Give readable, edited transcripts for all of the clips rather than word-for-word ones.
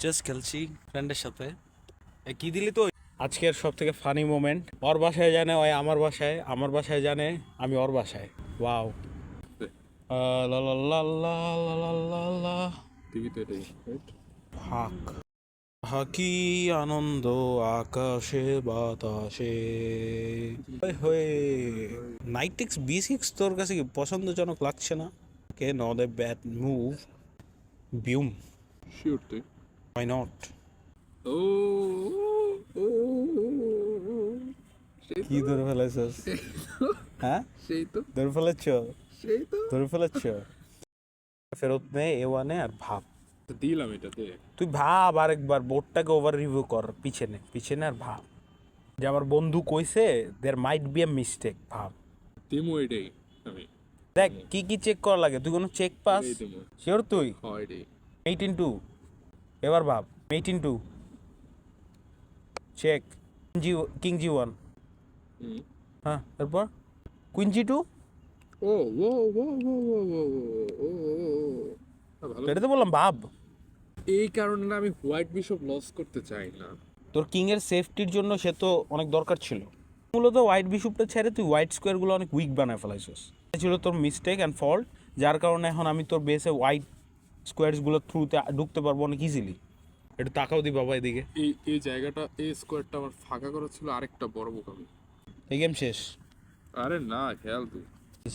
Just খেলছি ফ্রেন্ডের সাথে। কি দিলি তো? আজকের সব থেকে ফানি মোমেন্ট, ওর বাসায় জানে ওই আমার বাসায়, আমার বাসায় জানে আমি ওর বাসায়। ওয়াও। লা লা লা লা লা লা লা লা। টিভিতে এটাই রাইট। হাক হাকি আনন্দ আকাশে বাতাসে হয়ে। নাইটেক্স B6 তোর কাছে কি পছন্দজনক লাগছে না? কে নট এ ব্যাড মুভ। বিউম, শিওর তুই? Why not? ও ও সেই কি ধরে ফেলেছিস? হ্যাঁ, সেই তো ধরে ফেলেছ, সেই তো ধরে ফেলেছ। ফেরত নে A1-এ আর ভাব। তো দিলাম এটাতে। তুই ভাব আরেকবার, বোর্ডটাকে ওভার রিভিউ কর, পিছনে পিছনে আর ভাব যে আমার বন্ধু কইছে দের মাইট বি এ মিস্টেক। ভাব, দিমু এটাই আমি। দেখ কি কি চেক করা লাগে। তুই কোনো চেক পাস? এটাই দিমু। শিওর তুই? হ্যাঁ এটাই। 18-2 এবার ভাব। 18-2 চেক। কিং G1, হুম। হ্যাঁ, তারপর কুইন G2। ও ও ও ও ও ও ও ভালো। এটা তো বললাম ভাব। এই কারণে না আমি হোয়াইট বিশপ লস করতে চাই না। তোর কিং এর সেফটির জন্য সে তো অনেক দরকার ছিল। মূলত হোয়াইট বিশপটা ছেড়ে তুই হোয়াইট স্কোয়ারগুলো অনেক উইক বানায় ফেলাইছিস। এটা ছিল তোর মিস্টেক অ্যান্ড ফল্ট, যার কারণে এখন আমি তোর বেসে হোয়াইট স্কোয়ারসগুলো থ্রুতে ঢুকতে পারবো অনেক ইজিলি। একটু তাকাও দি বাবা এদিকে। এই এই জায়গাটা, এই স্কোয়ারটা আমার ফাঁকা করা ছিল আরেকটা বড় বোকামি। এই গেম শেষ। আরে না, খেয়াল তুই।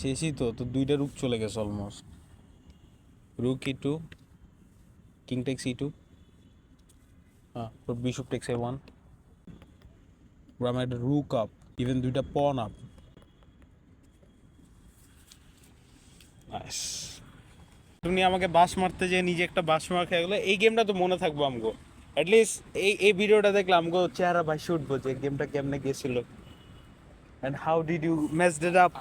শেষই তো, তোর দুইটা রুক চলে গেছে almost. রুক E2, king text E2, হ্যাঁ, তোর বিশপ টেক্স A1, আমার একটা রুক আপ, ইভেন দুইটা পন আপ। নাইস। তুমি আমাকে বাস মারতে যে নিজে একটা বাস মার খেয়ে গেলো। এই গেমটা তো মনে থাকবো আমগো, অ্যাটলিস্ট এই ভিডিওটা দেখলে আমগো চেহারা ভাই উঠবো যে গেমটা কেমনে গেছিল and how did you messed it up.